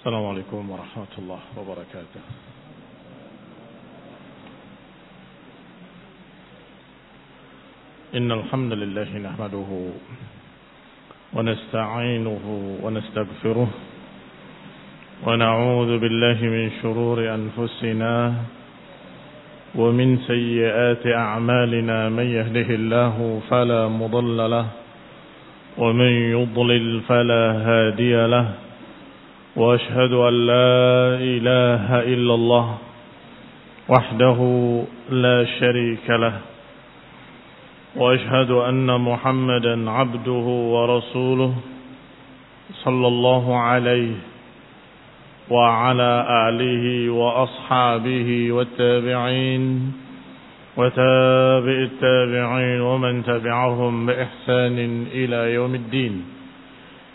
السلام عليكم ورحمة الله وبركاته. إن الحمد لله نحمده ونستعينه ونستغفره ونعوذ بالله من شرور أنفسنا ومن سيئات أعمالنا. من يهده الله فلا مضل له ومن يضلل فلا هادي له، وأشهد أن لا إله إلا الله وحده لا شريك له، وأشهد أن محمدا عبده ورسوله صلى الله عليه وعلى آله وأصحابه والتابعين وتابع التابعين ومن تبعهم بإحسان إلى يوم الدين.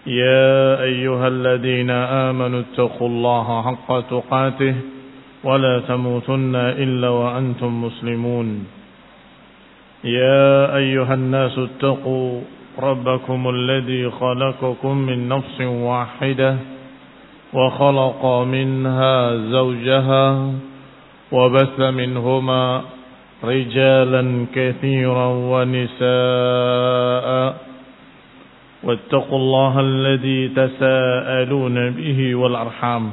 يا أيها الذين آمنوا اتقوا الله حق تقاته ولا تموتن إلا وأنتم مسلمون. يا أيها الناس اتقوا ربكم الذي خلقكم من نفس واحدة وخلق منها زوجها وبث منهما رجالا كثيرا ونساء، واتقوا الله الذي تساءلون به والأرحام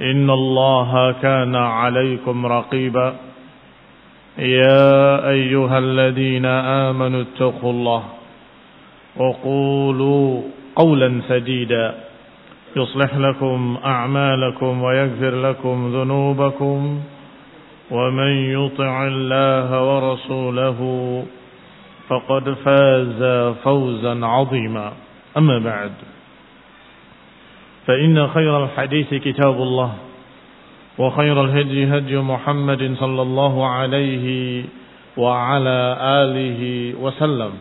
إن الله كان عليكم رقيبا. يا أيها الذين آمنوا اتقوا الله وقولوا قولا سديدا يصلح لكم أعمالكم ويغفر لكم ذنوبكم، ومن يطع الله ورسوله فقد فاز فوزا عظيما. أما بعد، فإن خير الحديث كتاب الله، وخير الهدي هدي محمد صلى الله عليه وعلى آله وسلم،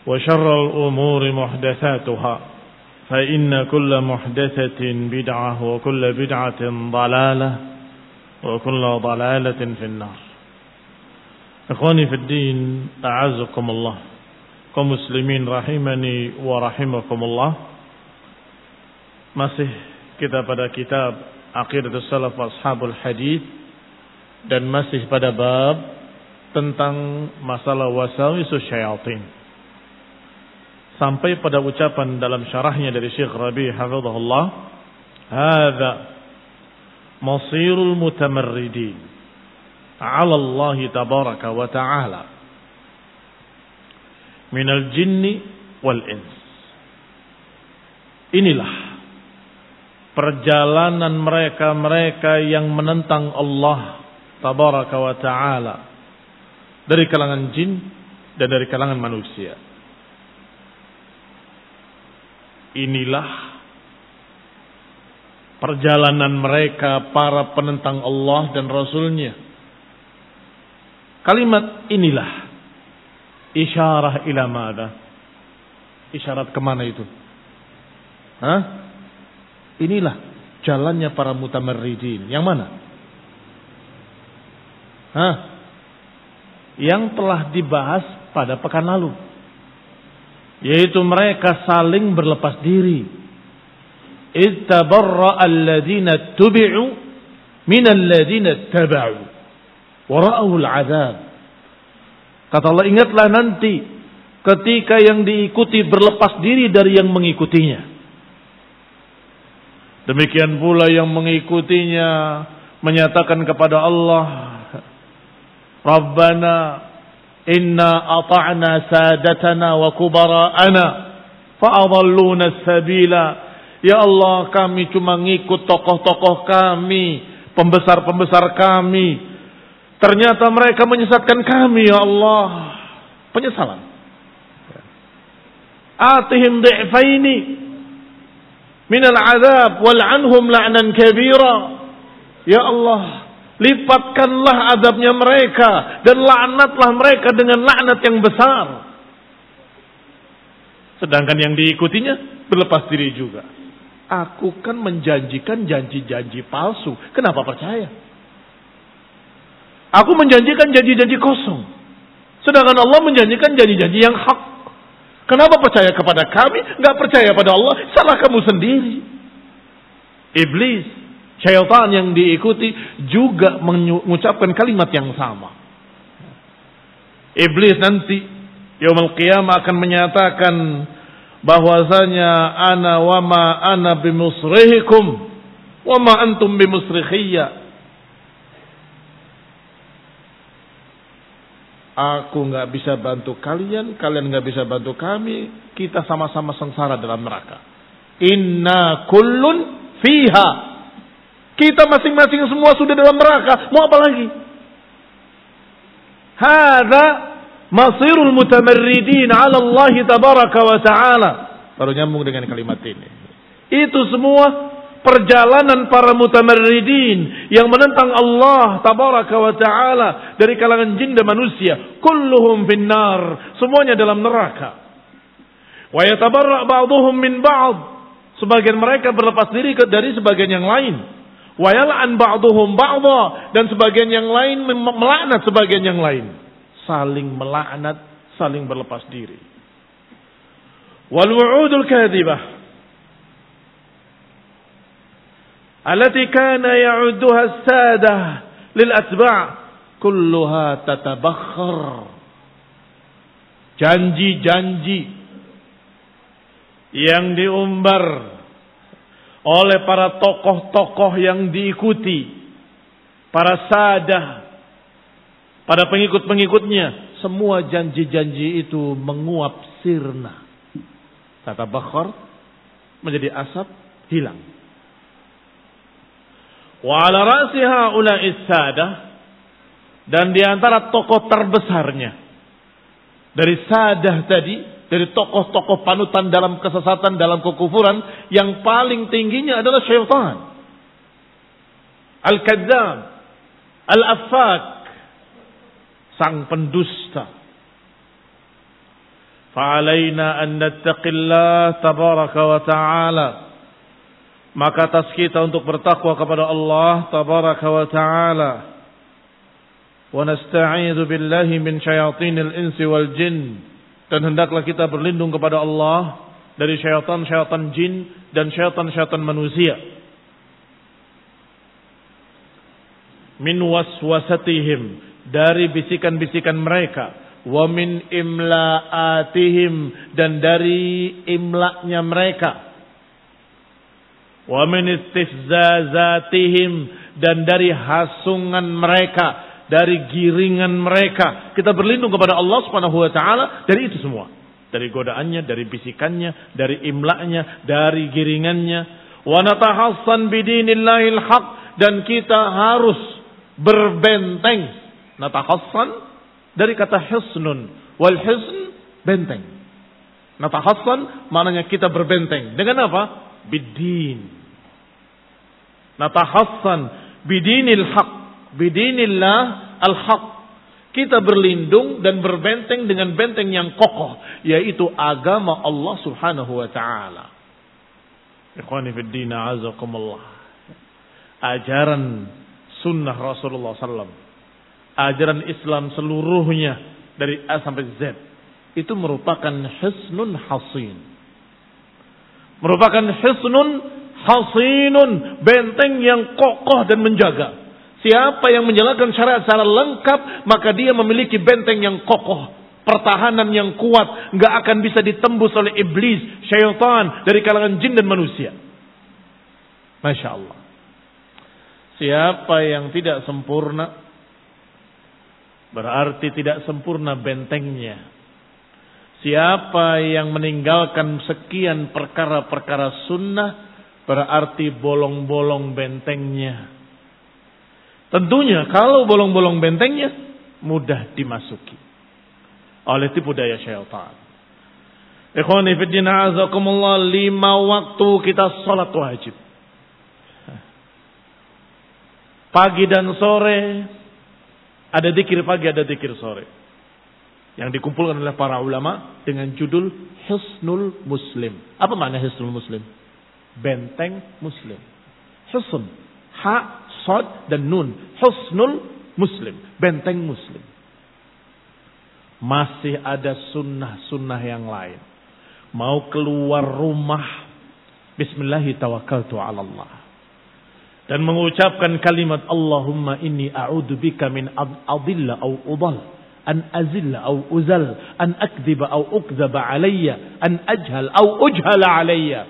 وشر الأمور محدثاتها، فإن كل محدثة بدعة وكل بدعة ضلالة وكل ضلالة في النار. Ikhwani fid din, a'azzakumullah, kaum muslimin rahimani wa rahimakumullah. Masih kita pada kitab Aqidatus Salaf wa Ashabul Hadith, dan masih pada bab tentang masalah wasawisus syayatin, sampai pada ucapan dalam syarahnya dari Syekh Rabi' hafizahullah, hadza masirul mutamarridin ala Allah tabaraka wa ta'ala minal jinni wal ins. Inilah perjalanan mereka-mereka yang menentang Allah tabaraka wa ta'ala dari kalangan jin dan dari kalangan manusia. Inilah perjalanan mereka para penentang Allah dan Rasulnya. Kalimat inilah isyarah ila mada? Isyarat kemana itu? Inilah jalannya para mutamarridin. Yang mana? Yang telah dibahas pada pekan lalu, yaitu mereka saling berlepas diri. Ittabarra alladhina tubi'u minal ladhina taba'u wara'ul azab. Kata Allah, ingatlah nanti ketika yang diikuti berlepas diri dari yang mengikutinya. Demikian pula yang mengikutinya menyatakan kepada Allah, Rabbana inna ata'na sadatana wa kubara'ana fa'adalluna sabila. Ya Allah, kami cuma ngikut tokoh-tokoh kami, pembesar-pembesar kami. Ternyata mereka menyesatkan kami, ya Allah. Penyesalan. Atihim di'faini minal azab wal'anhum la'nan kabira. Ya Allah, lipatkanlah azabnya mereka dan laknatlah mereka dengan laknat yang besar. Sedangkan yang diikutinya berlepas diri juga. Aku kan menjanjikan janji-janji palsu. Kenapa percaya? Aku menjanjikan janji-janji kosong. Sedangkan Allah menjanjikan janji-janji yang hak. Kenapa percaya kepada kami, nggak percaya pada Allah? Salah kamu sendiri. Iblis, syaitan yang diikuti juga mengucapkan kalimat yang sama. Iblis nanti yaumul qiyamah akan menyatakan bahwasanya ana wa ma ana bimusrihikum wa ma antum bimusrikhiyya. Aku nggak bisa bantu kalian, kalian nggak bisa bantu kami. Kita sama-sama sengsara dalam neraka. Inna kullun fiha. Kita masing-masing semua sudah dalam neraka. Mau apa lagi? Hadza masirul mutamarridin 'ala Allah tabaraka wa ta'ala. Baru nyambung dengan kalimat ini. Itu semua perjalanan para mutamarridin yang menentang Allah tabaraka wa ta'ala dari kalangan jin dan manusia. Kulluhum finnar, semuanya dalam neraka. Wa yatabarra' ba'dhum min ba'd, sebagian mereka berlepas diri dari sebagian yang lain. Wa yal'an ba'dhum ba'dha, dan sebagian yang lain melaknat sebagian yang lain. Saling melaknat, saling berlepas diri. Wal wu'udul kadhibah التي كان يعدها السادة للأتباع كلها تتبخر. Janji-janji yang diumbar oleh para tokoh-tokoh yang diikuti, para sadah, para pengikut-pengikutnya, semua janji-janji itu menguap sirna. Tatabakhar, menjadi asap, hilang. Wa ala ra'si haula'is sadah, dan di antara tokoh terbesarnya dari sadah tadi, dari tokoh-tokoh panutan dalam kesesatan, dalam kekufuran, yang paling tingginya adalah syaitan. Al-kadzdzab, al-affak, sang pendusta. Fa'alaina an nattaqillah tabaraka wa ta'ala. Maka atas kita untuk bertakwa kepada Allah tabaraka wa ta'ala. Wa nasta'idzu billahi min syayatinil insi wal jin. Dan hendaklah kita berlindung kepada Allah dari syaitan-syaitan jin dan syaitan-syaitan manusia. Min waswasatihim, dari bisikan-bisikan mereka. Wa min imla'atihim, dan dari imla'nya mereka. Wa min istifzazatihim, dan dari hasungan mereka, dari giringan mereka. Kita berlindung kepada Allah Subhanahu wa taala dari itu semua. Dari godaannya, dari bisikannya, dari imla'nya, dari giringannya. Wa natahassan bidinillahil haq, dan kita harus berbenteng. Natahassan dari kata hisnun, wal hisn benteng. Natahassan maknanya kita berbenteng. Dengan apa? Bidin. Natahassan bidinil haq, bidinillah al-haq. Kita berlindung dan berbenteng dengan benteng yang kokoh, yaitu agama Allah Subhanahu wa taala. Ikhwani fid din, azakumullah. Ajaran sunnah Rasulullah sallallahu, ajaran Islam seluruhnya dari A sampai Z, itu merupakan hisnun hasin. Merupakan hisnun hasinun, benteng yang kokoh dan menjaga. Siapa yang menjalankan syariat secara lengkap, maka dia memiliki benteng yang kokoh, pertahanan yang kuat, nggak akan bisa ditembus oleh iblis, syaitan dari kalangan jin dan manusia. Masya Allah. Siapa yang tidak sempurna, berarti tidak sempurna bentengnya. Siapa yang meninggalkan sekian perkara-perkara sunnah, berarti bolong-bolong bentengnya. Tentunya kalau bolong-bolong bentengnya mudah dimasuki oleh tipu daya syaitan. Ikhwani fiddin azakumullah, 5 waktu kita salat wajib. Pagi dan sore ada zikir pagi, ada zikir sore. Yang dikumpulkan oleh para ulama dengan judul Hisnul Muslim. Apa makna Hisnul Muslim? Benteng Muslim. Hisn, ha, sad dan nun. Hisnul Muslim, benteng Muslim. Masih ada sunnah-sunnah yang lain. Mau keluar rumah, bismillahi tawakkaltu ala Allah. dan mengucapkan kalimat Allahumma inni a'udzubika min adilla au udal, an azilla au uzal, an akdziba au ukdzaba alayya, an ajhal au ujhala alayya.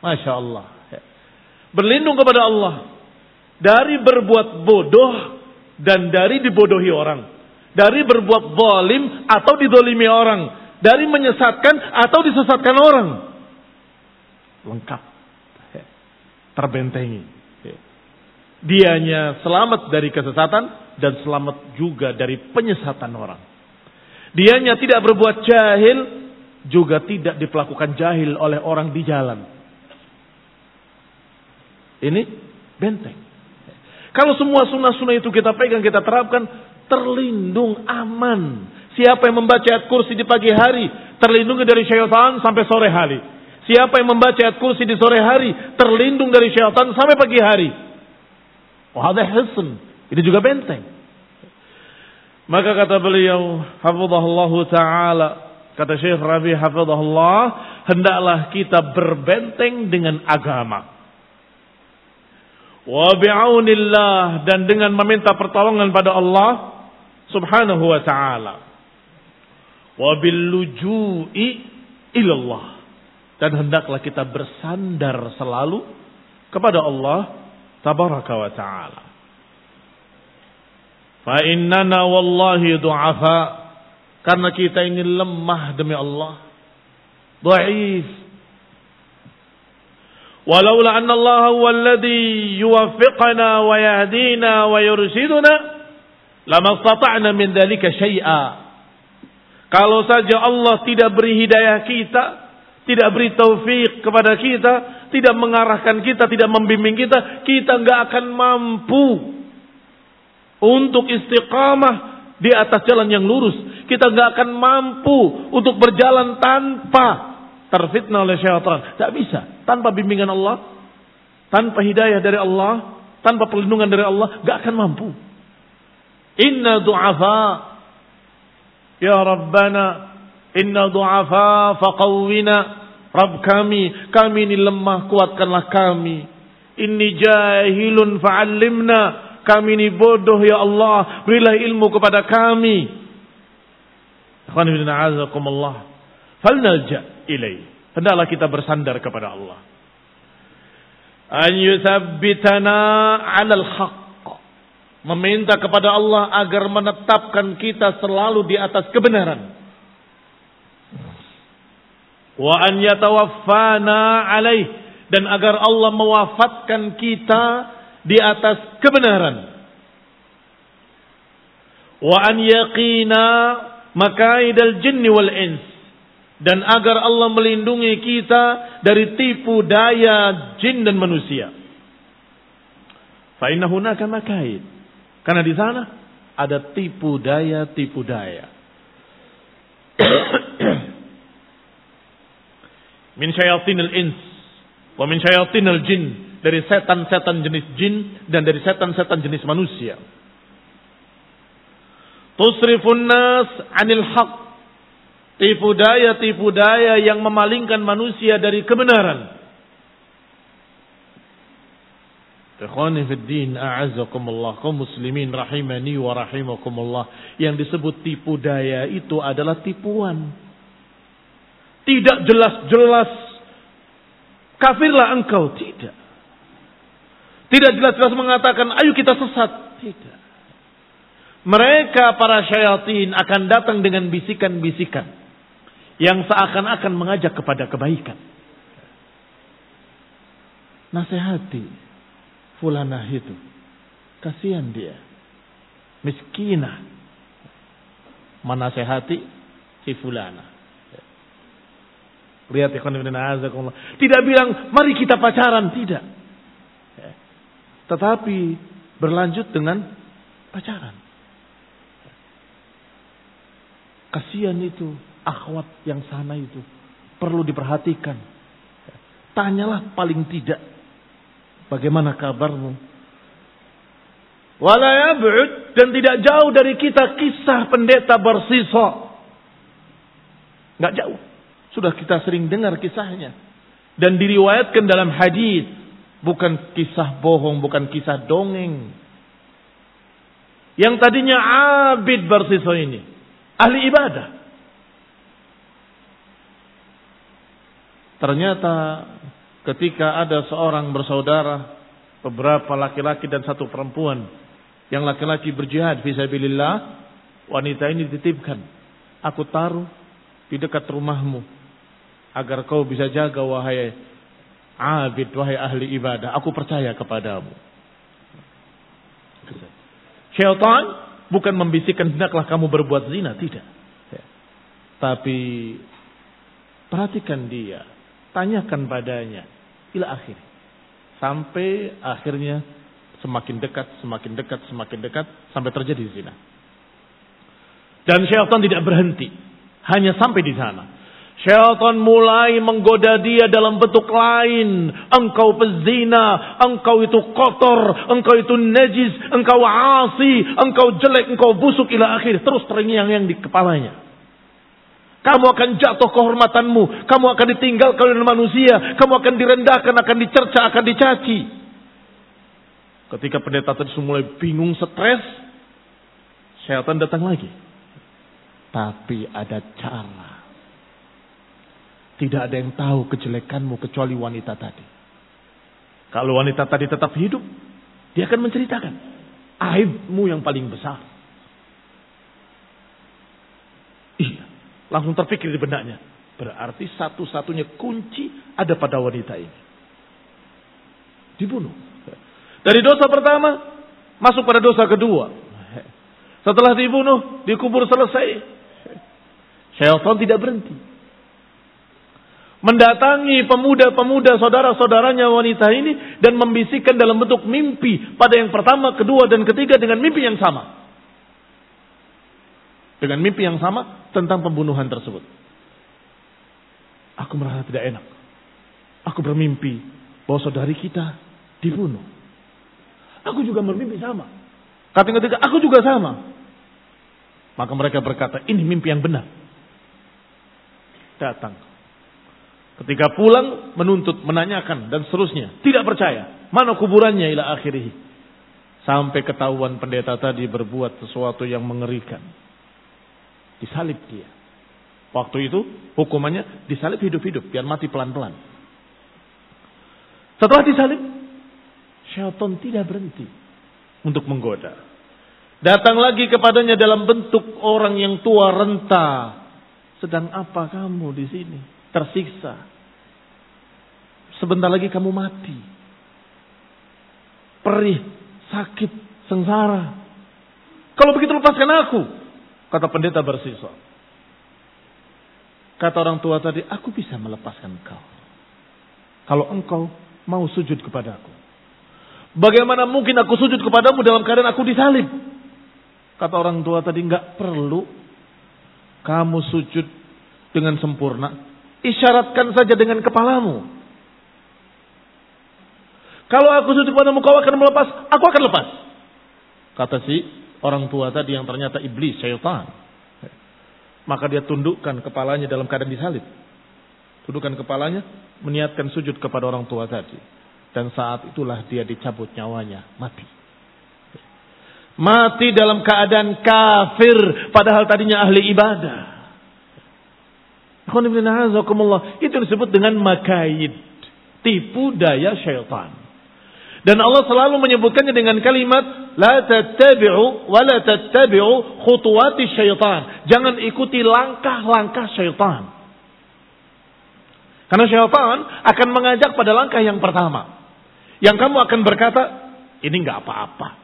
Masya Allah. Berlindung kepada Allah dari berbuat bodoh dan dari dibodohi orang, dari berbuat zalim atau didolimi orang, dari menyesatkan atau disesatkan orang. Lengkap, terbentengi. Dianya selamat dari kesesatan dan selamat juga dari penyesatan orang. Dianya tidak berbuat jahil, juga tidak diperlakukan jahil oleh orang di jalan. Ini benteng. Kalau semua sunnah-sunnah itu kita pegang, kita terapkan, terlindung, aman. Siapa yang membaca ayat kursi di pagi hari, terlindungi dari syaitan sampai sore hari. Siapa yang membaca ayat kursi di sore hari, terlindung dari syaitan sampai pagi hari. Wahada hisn. Ini juga benteng. Maka kata beliau, hafizahullah ta'ala, kata Syekh Rabi hafizahullah, hendaklah kita berbenteng dengan agama. Wa bi'aunillah, dan dengan meminta pertolongan pada Allah subhanahu wa ta'ala. Wa billuju'i ilallah, dan hendaklah kita bersandar selalu kepada Allah tabaraka wa ta'ala. Fa innana wallahi du'afa, karena kita ini lemah demi Allah, dhaif. Walaula anna Allah huwa alladhi yuwaffiqana wa yahdina wa yurshiduna lama istata'na min dhalika syai'a. Kalau saja Allah tidak beri hidayah kita, tidak beri taufik kepada kita, tidak mengarahkan kita, tidak membimbing kita, kita enggak akan mampu untuk istiqamah di atas jalan yang lurus. Kita enggak akan mampu untuk berjalan tanpa terfitnah oleh syaitan. Tak bisa. Tanpa bimbingan Allah, tanpa hidayah dari Allah, tanpa perlindungan dari Allah, enggak akan mampu. Inna du'afa, ya Rabbana, inna du'afa faqawwina. Rabb kami ini lemah, kuatkanlah kami. Inni jahilun fa'allimna, kami ini bodoh ya Allah, berilah ilmu kepada kami. Ikhwan fillah a'azakumullah, falnalja ilaihi, hendaklah kita bersandar kepada Allah. An yuthabbitana 'alal haqq, meminta kepada Allah agar menetapkan kita selalu di atas kebenaran. Wa an yatawaffana alaih, dan agar Allah mewafatkan kita di atas kebenaran. Wa an yaqina makaidal jinni wal ins, dan agar Allah melindungi kita dari tipu daya jin dan manusia. Fa inna hunaka makaid, karena di sana ada tipu daya min syayatinil ins wa min syayatinil jin, dari setan-setan jenis jin dan dari setan-setan jenis manusia. Tusrifun nas 'anil haqq, tipu daya yang memalingkan manusia dari kebenaran. Ikhwani fid din, a'azzakumullah, kaum muslimin rahimani wa rahimakumullah. Yang disebut tipu daya itu adalah tipuan. Tidak jelas-jelas kafirlah engkau, tidak. Tidak jelas-jelas mengatakan ayo kita sesat, tidak. Mereka para syayatin akan datang dengan bisikan-bisikan yang seakan-akan mengajak kepada kebaikan. Nasihati fulanah itu, kasihan dia, miskinah. Menasihati si fulanah. Lihat ikhwan fillah a'azakumullah. Tidak bilang mari kita pacaran, tidak. Tetapi berlanjut dengan pacaran. Kasihan itu akhwat yang sana itu, perlu diperhatikan. Tanyalah paling tidak, bagaimana kabarmu? Wala yab'ud, dan tidak jauh dari kita kisah pendeta Barsisa. Enggak jauh. Sudah kita sering dengar kisahnya. Dan diriwayatkan dalam hadis Bukan kisah bohong, bukan kisah dongeng. Yang tadinya abid Barsiso ini, ahli ibadah. Ternyata ketika ada seorang bersaudara, beberapa laki-laki dan satu perempuan, yang laki-laki berjihad fisabilillah, wanita ini dititipkan, aku taruh di dekat rumahmu agar kau bisa jaga wahai abid, wahai ahli ibadah, aku percaya kepadamu. Syaitan bukan membisikkan hendaklah kamu berbuat zina, tidak. Tapi perhatikan dia, tanyakan padanya ila akhir. Sampai akhirnya semakin dekat, semakin dekat, semakin dekat sampai terjadi zina. Dan syaitan tidak berhenti hanya sampai di sana. Syaitan mulai menggoda dia dalam bentuk lain. Engkau pezina, engkau itu kotor, engkau itu najis, engkau asi, engkau jelek, engkau busuk ila akhir. Terus terngiang-ngiang di kepalanya. Kamu akan jatuh kehormatanmu, kamu akan ditinggalkan oleh manusia, kamu akan direndahkan, akan dicerca, akan dicaci. Ketika pendeta tadi mulai bingung, stres, syaitan datang lagi. Tapi ada cara. Tidak ada yang tahu kejelekanmu kecuali wanita tadi. Kalau wanita tadi tetap hidup, dia akan menceritakan aibmu yang paling besar. Iya, langsung terpikir di benaknya. Berarti satu-satunya kunci ada pada wanita ini. Dibunuh. Dari dosa pertama, masuk pada dosa kedua. Setelah dibunuh, dikubur selesai. Syaitan tidak berhenti. Mendatangi pemuda-pemuda saudara-saudaranya wanita ini dan membisikkan dalam bentuk mimpi pada yang pertama, kedua dan ketiga dengan mimpi yang sama. Dengan mimpi yang sama tentang pembunuhan tersebut. Aku merasa tidak enak. Aku bermimpi bahwa saudari kita dibunuh. Aku juga bermimpi sama. Kata yang ketiga, aku juga sama. Maka mereka berkata, ini mimpi yang benar. Datang. Ketika pulang menuntut, menanyakan dan seterusnya. Tidak percaya. Mana kuburannya ila akhirih. Sampai ketahuan pendeta tadi berbuat sesuatu yang mengerikan. Disalib dia. Waktu itu hukumannya disalib hidup-hidup. Biar mati pelan-pelan. Setelah disalib, syaitan tidak berhenti untuk menggoda. Datang lagi kepadanya dalam bentuk orang yang tua renta. Sedang apa kamu di sini? Tersiksa. Sebentar lagi kamu mati. Perih, sakit, sengsara. Kalau begitu lepaskan aku. Kata pendeta Barsiso. Kata orang tua tadi, aku bisa melepaskan engkau. Kalau engkau mau sujud kepadaku. Bagaimana mungkin aku sujud kepadamu dalam keadaan aku disalib? Kata orang tua tadi, enggak perlu kamu sujud dengan sempurna. Isyaratkan saja dengan kepalamu. Kalau aku sujud kepadamu, kau akan melepas, aku akan lepas. Kata si orang tua tadi yang ternyata iblis, syaitan. Maka dia tundukkan kepalanya dalam keadaan disalib. Tundukkan kepalanya, meniatkan sujud kepada orang tua tadi. Dan saat itulah dia dicabut nyawanya, mati. Mati dalam keadaan kafir, padahal tadinya ahli ibadah. Itu disebut dengan makaid, tipu daya syaitan. Dan Allah selalu menyebutkannya dengan kalimat la tattabi'u wa la tattabi'u khutuwati syaitan. Jangan ikuti langkah-langkah syaitan. Karena syaitan akan mengajak pada langkah yang pertama. Yang kamu akan berkata, ini enggak apa-apa.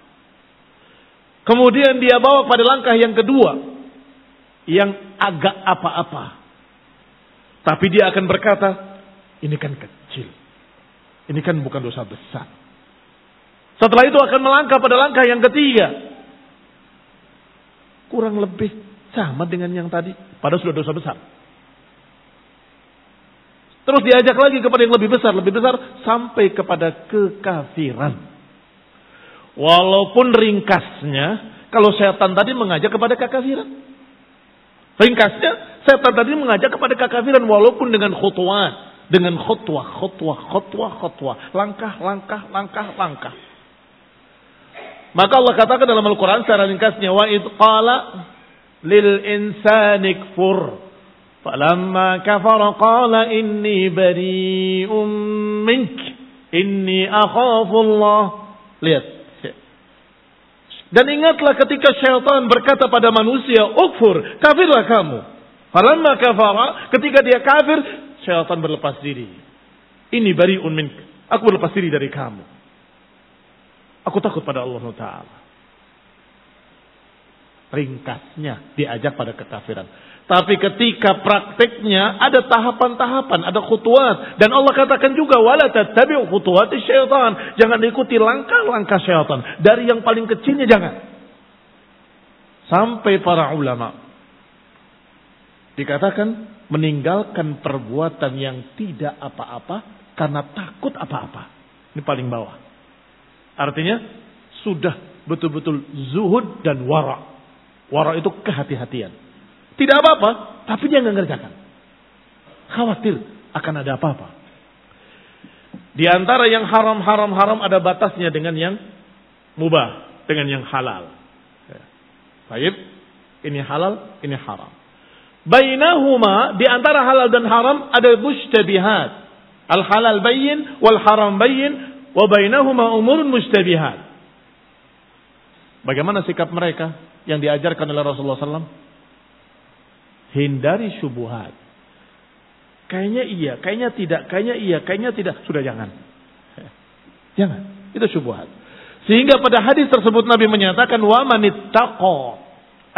Kemudian dia bawa pada langkah yang kedua, yang agak apa-apa. Tapi dia akan berkata, ini kan kecil. Ini kan bukan dosa besar. Setelah itu akan melangkah pada langkah yang ketiga. Kurang lebih sama dengan yang tadi. Padahal sudah dosa besar. Terus diajak lagi kepada yang lebih besar. Lebih besar sampai kepada kekafiran. Walaupun ringkasnya, kalau setan tadi mengajak kepada kekafiran. Ringkasnya, setan tadi mengajak kepada kekafiran walaupun dengan khutuwat. dengan khutwah. Langkah. Maka Allah katakan dalam Al-Quran secara ringkasnya, wa idh qala lil insani kfur falamma kafara qala inni bari'um mink inni akhafu Allah. Lihat. Dan ingatlah ketika syaitan berkata pada manusia, ukfur, kafirlah kamu. Falamma kafara, ketika dia kafir, syaitan berlepas diri. Ini bari'un mink, aku berlepas diri dari kamu. Aku takut pada Allah Ta'ala. Ringkasnya diajak pada kekafiran. Tapi ketika prakteknya ada tahapan-tahapan, ada khutuwat. Dan Allah katakan juga, wala tattabi'u khutuwati syaitan. Jangan ikuti langkah-langkah syaitan. Dari yang paling kecilnya jangan. Sampai para ulama dikatakan meninggalkan perbuatan yang tidak apa-apa karena takut apa-apa. Ini paling bawah. Artinya sudah betul-betul zuhud dan wara. Wara itu kehati-hatian. Tidak apa-apa, tapi dia nggak ngerjakan. Khawatir akan ada apa-apa. Di antara yang haram ada batasnya dengan yang mubah, dengan yang halal. Baik, ini halal, ini haram. Bainahuma, di antara halal dan haram ada mustabihat. Al halal bayyin wal haram bayyin wa bainahuma umurun mustabihat. Bagaimana sikap mereka yang diajarkan oleh Rasulullah SAW? Hindari syubhat. Kayaknya iya, kayaknya tidak, kayaknya iya, kayaknya tidak. Sudah jangan. Jangan. Itu syubhat. Sehingga pada hadis tersebut Nabi menyatakan, wa manittaqa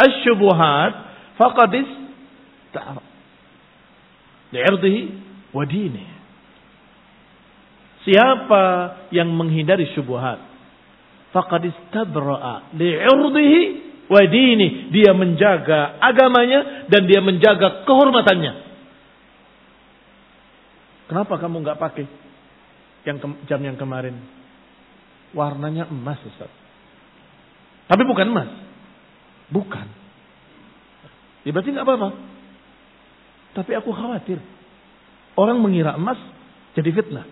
asy-syubuhat faqad ista'ra li'irdihi wa dinihi. Siapa yang menghindari syubhat, faqad istabra'a li'irdihi wa dini, dia menjaga agamanya dan dia menjaga kehormatannya. Kenapa kamu nggak pakai jam yang kemarin? Warnanya emas, Ustaz. Tapi bukan emas. Bukan. Ya berarti nggak apa-apa. Tapi aku khawatir orang mengira emas jadi fitnah.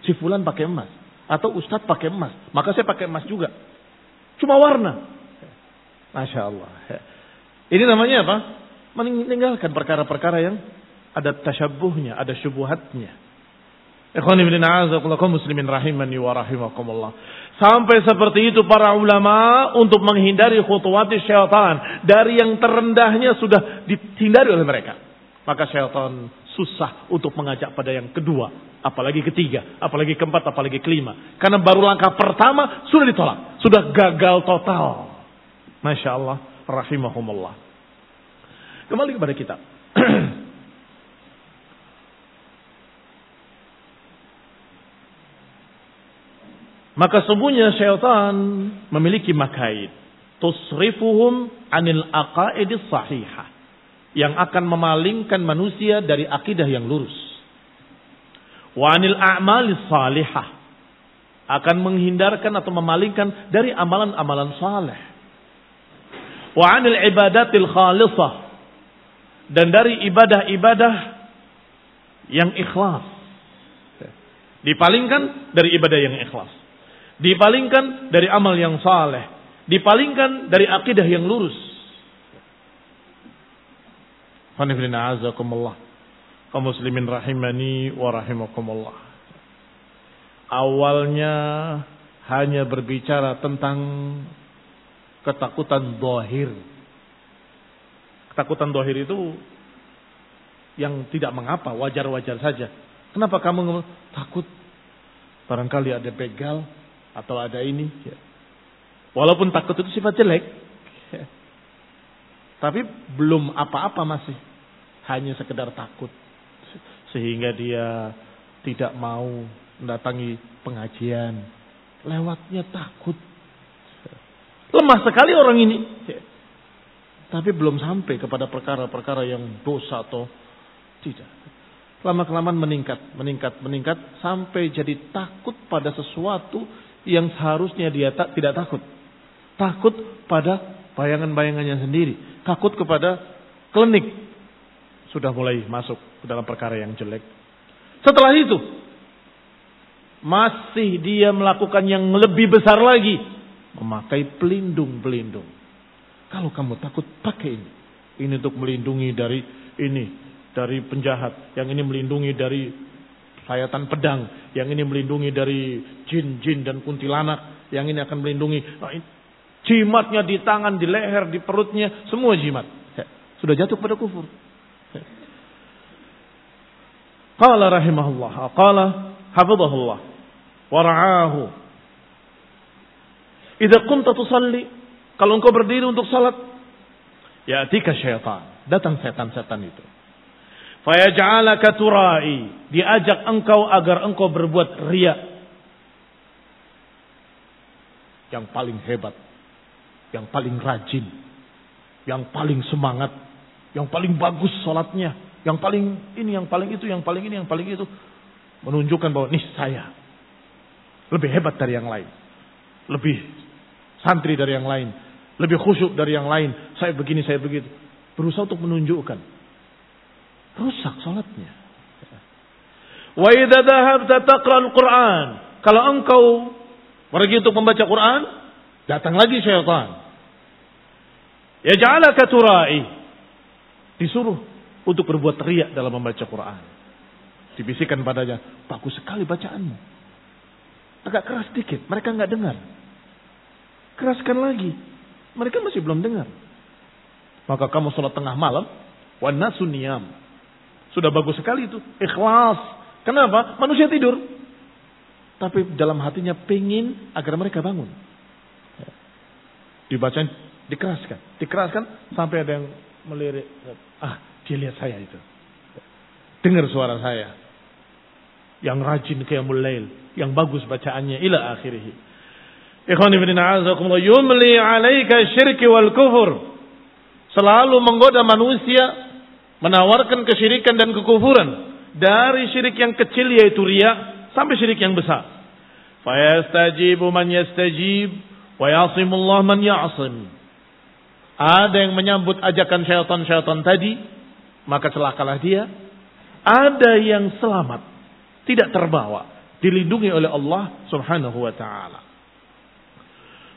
Si fulan pakai emas atau ustadz pakai emas, maka saya pakai emas juga. Cuma warna. Masya Allah. Ini namanya apa? Meninggalkan perkara-perkara yang ada tasyabuhnya, ada syubuhatnya. Ikhwani bin a'azakumullah muslimin rahimani wa rahimakumullah. Sampai seperti itu para ulama untuk menghindari khutuwati syaitan. Dari yang terendahnya sudah dihindari oleh mereka. Maka syaitan susah untuk mengajak pada yang kedua. Apalagi ketiga, apalagi keempat, apalagi kelima. Karena baru langkah pertama sudah ditolak. Sudah gagal total. Masya Allah, rahimahumullah. Kembali kepada kita. Maka sungguhnya syaitan memiliki makaid. Tusrifuhum anil aqaidis sahihah. Yang akan memalingkan manusia dari akidah yang lurus. Wa anil a'malis salihah. Akan menghindarkan atau memalingkan dari amalan-amalan saleh. Wa anil ibadatil khalisah, dan dari ibadah-ibadah yang ikhlas. Dipalingkan dari ibadah yang ikhlas. Dipalingkan dari amal yang saleh. Dipalingkan dari akidah yang lurus. Qanifilina azakumullah. Kaum muslimin rahimani wa rahimakumullah. Awalnya hanya berbicara tentang ketakutan zahir. Ketakutan zahir itu yang tidak mengapa, wajar-wajar saja. Kenapa kamu takut? Barangkali ada begal atau ada ini. Walaupun takut itu sifat jelek. Tapi belum apa-apa masih. Hanya sekedar takut. Sehingga dia tidak mau mendatangi pengajian. Lewatnya takut. Lemah sekali orang ini. Tapi belum sampai kepada perkara-perkara yang dosa atau tidak. Lama-kelamaan meningkat. Sampai jadi takut pada sesuatu yang seharusnya dia tidak takut. Takut pada bayangan-bayangannya sendiri. Takut kepada klinik. Sudah mulai masuk ke dalam perkara yang jelek. Setelah itu masih dia melakukan yang lebih besar lagi, memakai pelindung-pelindung. Kalau kamu takut, pakai ini. Ini untuk melindungi dari ini, dari penjahat. Yang ini melindungi dari sayatan pedang. Yang ini melindungi dari jin-jin dan kuntilanak. Yang ini akan melindungi jimatnya di tangan, di leher, di perutnya, semua jimat. Sudah jatuh pada kufur. Qala rahimahullah, qala hafizahullah wa ra'ahu. Idza kunta tusalli, kalau engkau berdiri untuk salat, ya'tika syaitan, datang setan-setan itu. Fayaj'alaka tura'i, diajak engkau agar engkau berbuat riya. Yang paling hebat, yang paling rajin, yang paling semangat, yang paling bagus salatnya, yang paling ini, yang paling itu, yang paling ini, yang paling itu, menunjukkan bahwa nih saya lebih hebat dari yang lain, lebih santri dari yang lain, lebih khusyuk dari yang lain, saya begini, saya begitu. Berusaha untuk menunjukkan. Rusak salatnya. Wa idza dhahabta taqra al-Qur'an, kalau engkau pergi untuk membaca Quran, datang lagi syaitan. Yaj'alaka tura'i, disuruh untuk berbuat riya dalam membaca Quran. Dibisikkan padanya, bagus sekali bacaanmu. Agak keras dikit, mereka enggak dengar. Keraskan lagi, mereka masih belum dengar. Maka kamu sholat tengah malam, wan nasu niyam. Sudah bagus sekali itu, ikhlas. Kenapa? Manusia tidur. Tapi dalam hatinya pengin agar mereka bangun. Dibacain, dikeraskan sampai ada yang melirik. Dia lihat saya itu. Dengar suara saya. Yang rajin qiyamul lail, yang bagus bacaannya ila akhirih. Ikhwani fillah, a'azakumullah, yumli 'alaika syirki wal kufur. Selalu menggoda manusia, menawarkan kesyirikan dan kekufuran. Dari syirik yang kecil yaitu riya sampai syirik yang besar. Fayastajibu man yastajib wa yasimullah man yasim. Ada yang menyambut ajakan syaitan-syaitan tadi, maka celakalah dia. Ada yang selamat, tidak terbawa, dilindungi oleh Allah Subhanahu wa taala.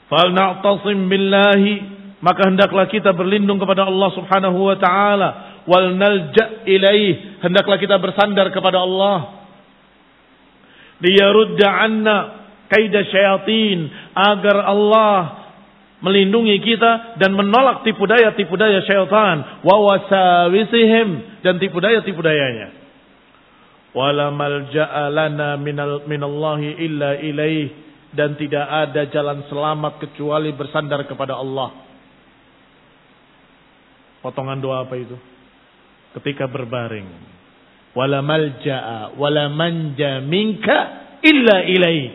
Fal na'tasim billahi, maka hendaklah kita berlindung kepada Allah Subhanahu wa taala. Wal nalja ilaih, hendaklah kita bersandar kepada Allah. Liyarudda anna kaida syayatin, agar Allah melindungi kita dan menolak tipu daya-tipu daya syaitan, wa wasawisihim, dan tipu daya-tipu dayanya. Wala malja'a lana minallahi illa ilaih, dan tidak ada jalan selamat kecuali bersandar kepada Allah. Potongan doa apa itu? Ketika berbaring, wala malja'a wala manja minka illa ilaih.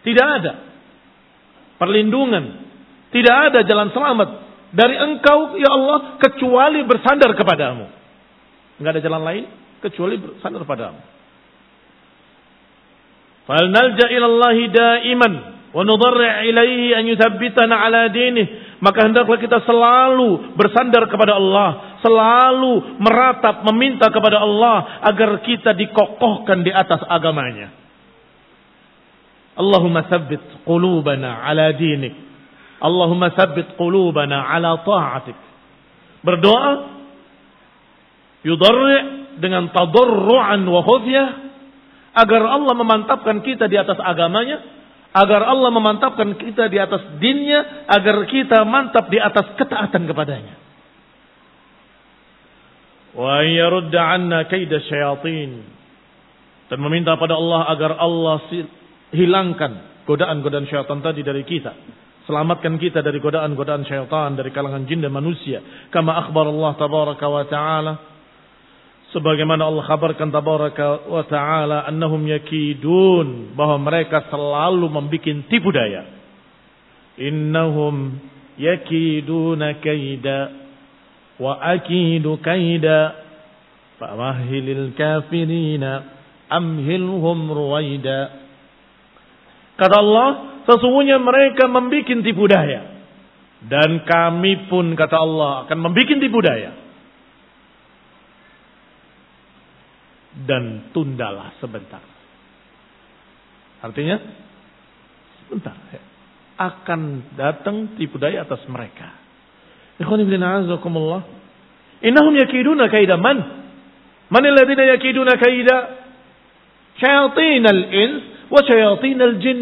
Tidak ada perlindungan, tidak ada jalan selamat dari engkau ya Allah kecuali bersandar kepadamu. Enggak ada jalan lain kecuali bersandar padamu. Fal nalja ila Allah daiman wa nudarri ilaihi an yuthabbitana ala dinih. Maka hendaklah kita selalu bersandar kepada Allah, selalu meratap meminta kepada Allah agar kita dikokohkan di atas agamanya. Allahumma tsabbit qulubana ala dinik. Allahumma tsabbit qulubana ala ta'atik. Berdoa yudarri dengan tadarruan wa khufyah agar Allah memantapkan kita di atas agamanya. Agar Allah memantapkan kita di atas dinnya, agar kita mantap di atas ketaatan kepadanya. Wa yarudda 'anna kaida syayatin, dan meminta pada Allah agar Allah hilangkan godaan-godaan syaitan tadi dari kita. Selamatkan kita dari godaan-godaan syaitan dari kalangan jin dan manusia. Kama akhbar Allah tabaraka wa ta'ala, sebagaimana Allah kabarkan tabaraka wa ta'ala, annahum yakidun, bahwa mereka selalu membikin tipu daya. Innahum yakiduna kaida wa akidu kaida famahilil kafirina amhilhum ruwaida. Kata Allah, sesungguhnya mereka membikin tipu daya, dan kami pun, kata Allah, akan membikin tipu daya. dan tundalah sebentar. Artinya sebentar akan datang tipu daya atas mereka. Ikhwan fillah a'azakumullah. Innahum yakiduna kaida man alladhina yakiduna kaida syayatinal ins wa syayatinal jin.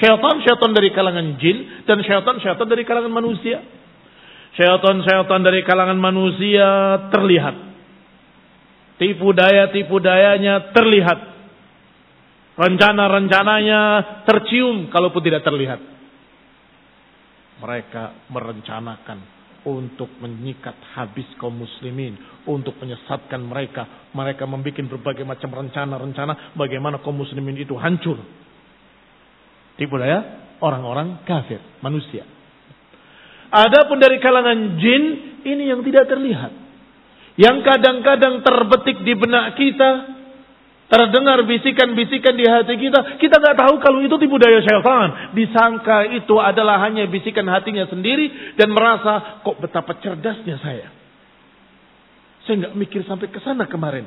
Syaitan dari kalangan jin dan syaitan dari kalangan manusia. Syaitan dari kalangan manusia terlihat. Tipu dayanya terlihat. Rencana-rencananya tercium kalaupun tidak terlihat. Mereka merencanakan untuk menyikat habis kaum muslimin, untuk menyesatkan mereka. Mereka membuat berbagai macam rencana-rencana bagaimana kaum muslimin itu hancur. Tipu daya orang-orang kafir, manusia. Adapun dari kalangan jin, ini yang tidak terlihat. Yang kadang-kadang terbetik di benak kita, terdengar bisikan-bisikan di hati kita nggak tahu kalau itu tipu daya syaitan. Disangka itu adalah hanya bisikan hatinya sendiri dan merasa kok betapa cerdasnya saya. Saya nggak mikir sampai ke sana kemarin.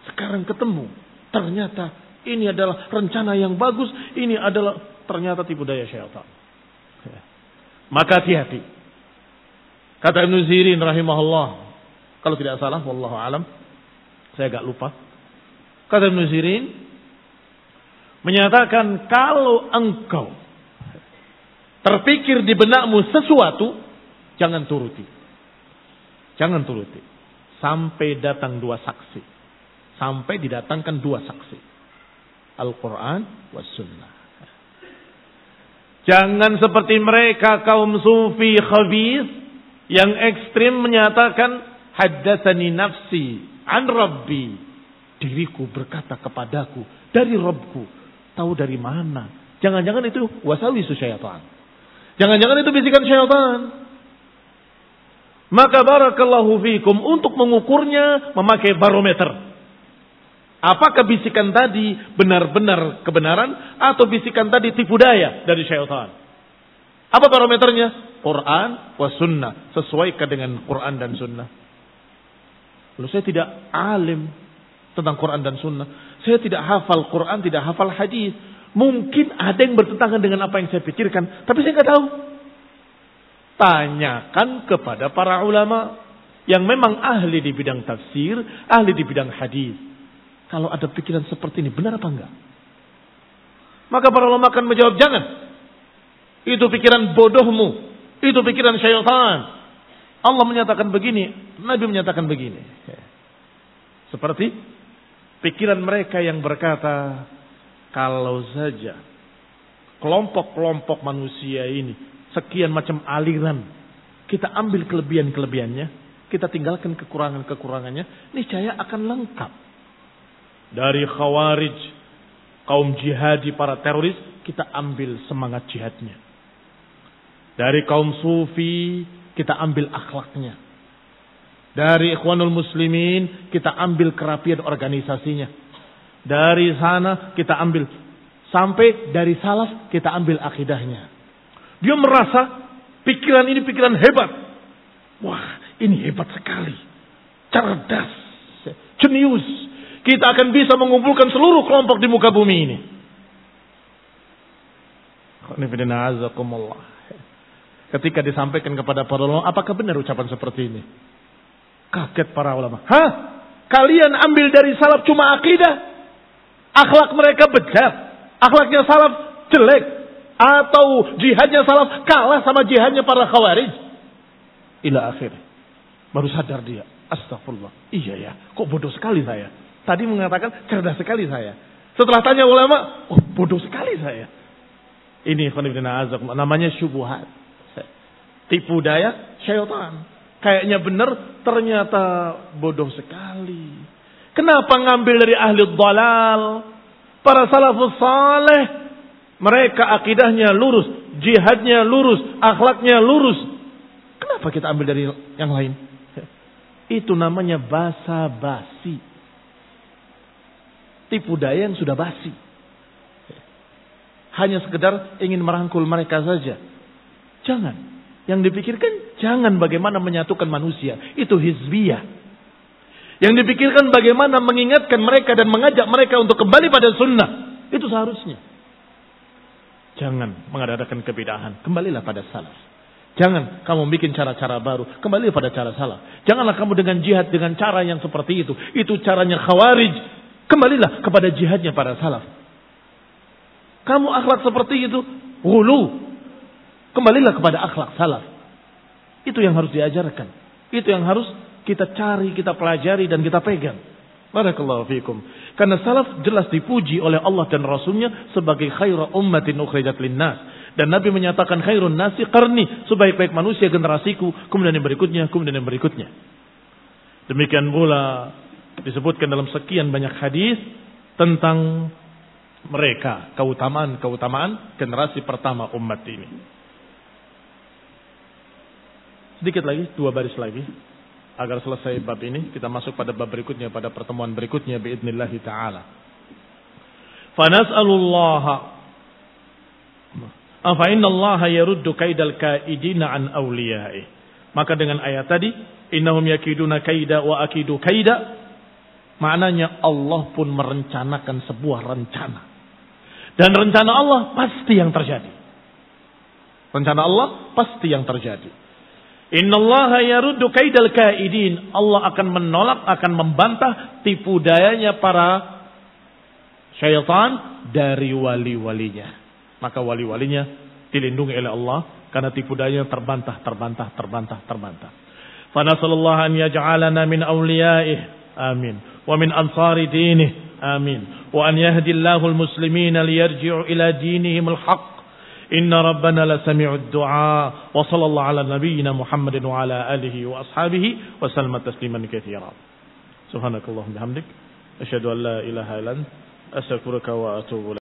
Sekarang ketemu, ternyata ini adalah rencana yang bagus. Ini adalah ternyata tipu daya syaitan. Maka hati-hati. Kata Ibnu Sirin rahimahullah, kalau tidak salah, wallahu alam, saya agak lupa. Kata Ibnu Sirin menyatakan kalau engkau terpikir di benakmu sesuatu, jangan turuti. Jangan turuti. Sampai datang dua saksi. Sampai didatangkan dua saksi. Al-Quran was sunnah. Jangan seperti mereka kaum sufi khabith yang ekstrim menyatakan haddatsani nafsi an rabbi. Diriku berkata kepadaku dari Rabbku. Tahu dari mana? Jangan-jangan itu wasawisu syaitan. Jangan-jangan itu bisikan syaitan. Maka barakallahu fikum, untuk mengukurnya memakai barometer. Apakah bisikan tadi benar-benar kebenaran atau bisikan tadi tipu daya dari syaitan? Apa barometernya? Quran wa sunnah. Sesuaikan dengan Quran dan sunnah. Lalu saya tidak alim tentang Quran dan sunnah. Saya tidak hafal Quran, tidak hafal hadis. Mungkin ada yang bertentangan dengan apa yang saya pikirkan, tapi saya nggak tahu. Tanyakan kepada para ulama yang memang ahli di bidang tafsir, ahli di bidang hadis. Kalau ada pikiran seperti ini, benar apa enggak? Maka para ulama akan menjawab, jangan. Itu pikiran bodohmu. Itu pikiran syaitan. Allah menyatakan begini, Nabi menyatakan begini. Seperti pikiran mereka yang berkata, kalau saja kelompok-kelompok manusia ini, sekian macam aliran, kita ambil kelebihan-kelebihannya, kita tinggalkan kekurangan-kekurangannya, niscaya akan lengkap. Dari khawarij, kaum jihadi, para teroris, kita ambil semangat jihadnya. Dari kaum sufi, kita ambil akhlaknya. Dari ikhwanul muslimin, kita ambil kerapian organisasinya. Dari sana kita ambil, sampai dari salaf kita ambil akidahnya. Dia merasa pikiran ini pikiran hebat. Wah, ini hebat sekali. Cerdas, jenius. Kita akan bisa mengumpulkan seluruh kelompok di muka bumi ini. Ketika disampaikan kepada para ulama, apakah benar ucapan seperti ini? Kaget para ulama. Hah? Kalian ambil dari salaf cuma akidah? Akhlak mereka bejat. Akhlaknya salaf jelek. Atau jihadnya salaf kalah sama jihadnya para khawarij. Ila akhir. Baru sadar dia. Astagfirullah. Iya ya. Kok bodoh sekali saya. Tadi mengatakan cerdas sekali saya. Setelah tanya ulama, oh bodoh sekali saya. Ini namanya syubhat. Tipu daya syaitan. Kayaknya benar, ternyata bodoh sekali. Kenapa ngambil dari ahli dhalal? Para salafus saleh, mereka akidahnya lurus, jihadnya lurus, akhlaknya lurus. Kenapa kita ambil dari yang lain? Itu namanya basa-basi. Tipu daya yang sudah basi. Hanya sekedar ingin merangkul mereka saja. Jangan. Yang dipikirkan jangan bagaimana menyatukan manusia. Itu hizbiyah. Yang dipikirkan bagaimana mengingatkan mereka dan mengajak mereka untuk kembali pada sunnah. Itu seharusnya. Jangan mengadakan kebidahan. Kembalilah pada salaf. Jangan kamu bikin cara-cara baru. Kembali pada cara salaf. Janganlah kamu dengan jihad dengan cara yang seperti itu. Itu caranya khawarij. Kembalilah kepada jihadnya para salaf. Kamu akhlak seperti itu, ghulu. Kembalilah kepada akhlak salaf. Itu yang harus diajarkan. Itu yang harus kita cari, kita pelajari dan kita pegang. Barakallahu fikum. Karena salaf jelas dipuji oleh Allah dan Rasulnya sebagai khairu ummatin ukhrijat linnas. Dan Nabi menyatakan khairun nasi qarni, sebaik-baik manusia generasiku, kemudian yang berikutnya, kemudian yang berikutnya. Demikian pula disebutkan dalam sekian banyak hadis tentang mereka, keutamaan generasi pertama umat ini. Sedikit lagi, 2 baris lagi agar selesai bab ini, kita masuk pada bab berikutnya pada pertemuan berikutnya biidznillah taala. Fa nas'alullaha fa innallaha yaruddu kaidal kaidina an awliya'i. Maka dengan ayat tadi, innahum yakiduna kaida wa akidu kaida, maknanya Allah pun merencanakan sebuah rencana. Dan rencana Allah pasti yang terjadi. Rencana Allah pasti yang terjadi. Innallaha yaruddu kaidal kaidin. Allah akan menolak, akan membantah tipu dayanya para syaitan dari wali-walinya. Maka wali-walinya dilindungi oleh Allah karena tipu dayanya terbantah. Fa nasallallahu an yaj'alana min awliya'ih. Amin. Wa min ansari dinih. Amin. Wa an yahdillahu al-muslimina liyarji'u ila dinihim al-haq. Inna rabbana la sami'ud du'a. Wa sallallahu ala nabiyyina Muhammadin wa ala alihi wa ashabihi wa sallama tasliman katsira. Subhanakallahumma bihamdik asyhadu an la ilaha illa anta astaghfiruka wa atubu ilaik.